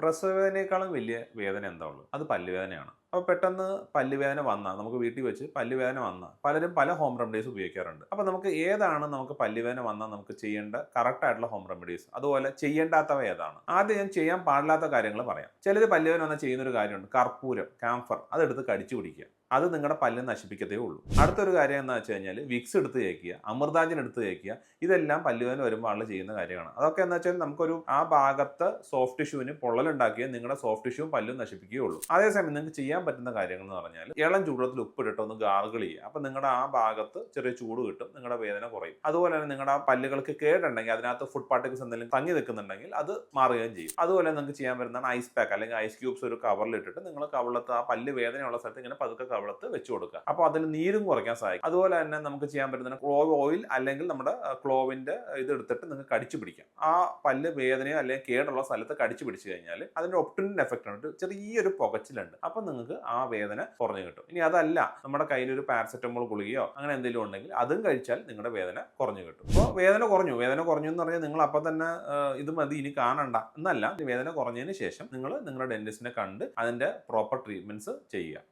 പ്രസവവേദനയേക്കാളും വലിയ വേദന എന്താ ഉള്ളത്? അത് പല്ലുവേദനയാണ്. അപ്പോൾ പെട്ടെന്ന് പല്ലുവേദന വന്നാൽ നമുക്ക് വീട്ടിൽ വെച്ച് പല്ലുവേദന വന്നാൽ പലരും പല ഹോം റെമഡീസ് ഉപയോഗിക്കാറുണ്ട്. അപ്പോൾ നമുക്ക് ഏതാണ് നമുക്ക് പല്ലുവേദന വന്നാൽ നമുക്ക് ചെയ്യേണ്ട കറക്റ്റ് ആയിട്ടുള്ള ഹോം റെമഡീസ്, അതുപോലെ ചെയ്യേണ്ടാത്തവ ഏതാണ്? ആദ്യം ഞാൻ ചെയ്യാൻ പാടില്ലാത്ത കാര്യങ്ങൾ പറയാം. ചിലർ പല്ലുവേദന വന്നാൽ ചെയ്യുന്നൊരു കാര്യമുണ്ട്, കർപ്പൂരം, കാംഫർ അതെടുത്ത് കടിച്ചു പിടിക്കുക. അത് നിങ്ങളുടെ പല്ല് നശിപ്പിക്കത്തേ ഉള്ളൂ. അടുത്തൊരു കാര്യം എന്ന് വെച്ച് കഴിഞ്ഞാൽ വിക്സ് എടുത്ത് തേക്കുക, അമൃതാഞ്ജൻ എടുത്ത് തേക്കുക. ഇതെല്ലാം പല്ലുവേദന വരുമ്പോൾ ആൾ ചെയ്യുന്ന കാര്യമാണ്. അതൊക്കെ എന്ന് വെച്ചാൽ നമുക്കൊരു ആ ഭാഗത്ത് സോഫ്റ്റ് ടിഷ്യൂവിന് പൊള്ളലുണ്ടാക്കിയ നിങ്ങളുടെ സോഫ്റ്റ് ടിഷ്യൂവും പല്ലും നശിപ്പിക്കുകയുള്ളൂ. അതേസമയം നിങ്ങൾക്ക് ചെയ്യാൻ പറ്റുന്ന കാര്യങ്ങൾ എന്ന് പറഞ്ഞാൽ ഇളം ചൂടുവെള്ളത്തിൽ ഉപ്പിട്ടിട്ട് ഒന്ന് ഗാർഗിൾ ചെയ്യുക. അപ്പം നിങ്ങളുടെ ആ ഭാഗത്ത് ചെറിയ ചൂട് കിട്ടും, നിങ്ങളുടെ വേദന കുറയും. അതുപോലെ തന്നെ നിങ്ങളുടെ ആ പല്ലുകൾക്ക് കേടുണ്ടെങ്കിൽ അതിനകത്ത് ഫുഡ് പാർട്ടിക്കിൾസ് എന്തെങ്കിലും തങ്ങി നിൽക്കുന്നുണ്ടെങ്കിൽ അത് മാറുകയും ചെയ്യും. അതുപോലെ നിങ്ങൾക്ക് ചെയ്യാൻ പറ്റുന്നതാണ് ഐസ് പാക്ക് അല്ലെങ്കിൽ ഐസ് ക്യൂബ്സ് ഒരു കവറിൽ ഇട്ടിട്ട് നിങ്ങൾ കവിളത്ത് ആ പല്ല് വേദനയുള്ള സ്ഥലത്ത് ഇങ്ങനെ പതുക്കെ കവിളത്ത് വെച്ച് കൊടുക്കുക. അപ്പോൾ അതിന് നീരും കുറയ്ക്കാൻ സഹായിക്കും. അതുപോലെ തന്നെ നമുക്ക് ചെയ്യാൻ പറ്റുന്ന ക്ലോവ് ഓയിൽ അല്ലെങ്കിൽ നമ്മുടെ ക്ലോവിന്റെ ഇത് എടുത്തിട്ട് നിങ്ങൾക്ക് കടിച്ചു പിടിക്കാം. ആ പല്ല് വേദനയോ അല്ലെങ്കിൽ കേടുള്ള സ്ഥലത്ത് കടിച്ചു പിടിച്ചു കഴിഞ്ഞാൽ അതിന്റെ ഒപ്റ്റിൻ എഫക്റ്റ് ഉണ്ട്, ചെറിയൊരു പുകച്ചിലുണ്ട്. അപ്പം നിങ്ങൾക്ക് ആ വേദന കുറഞ്ഞു കിട്ടും. ഇനി അതല്ല നമ്മുടെ കയ്യിൽ ഒരു പാരസെറ്റമോൾ ഗുളികയോ അങ്ങനെ എന്തെങ്കിലും ഉണ്ടെങ്കിൽ അതും കഴിച്ചാൽ നിങ്ങളുടെ വേദന കുറഞ്ഞു കിട്ടും. അപ്പോൾ വേദന കുറഞ്ഞു എന്ന് പറഞ്ഞാൽ നിങ്ങൾ അപ്പം തന്നെ ഇത് മതി ഇനി കാണണ്ട എന്നല്ല. വേദന കുറഞ്ഞതിന് ശേഷം നിങ്ങൾ നിങ്ങളുടെ ഡെന്റിസ്റ്റിനെ കണ്ട് അതിന്റെ പ്രോപ്പർ ട്രീറ്റ്മെന്റ്സ് ചെയ്യുക.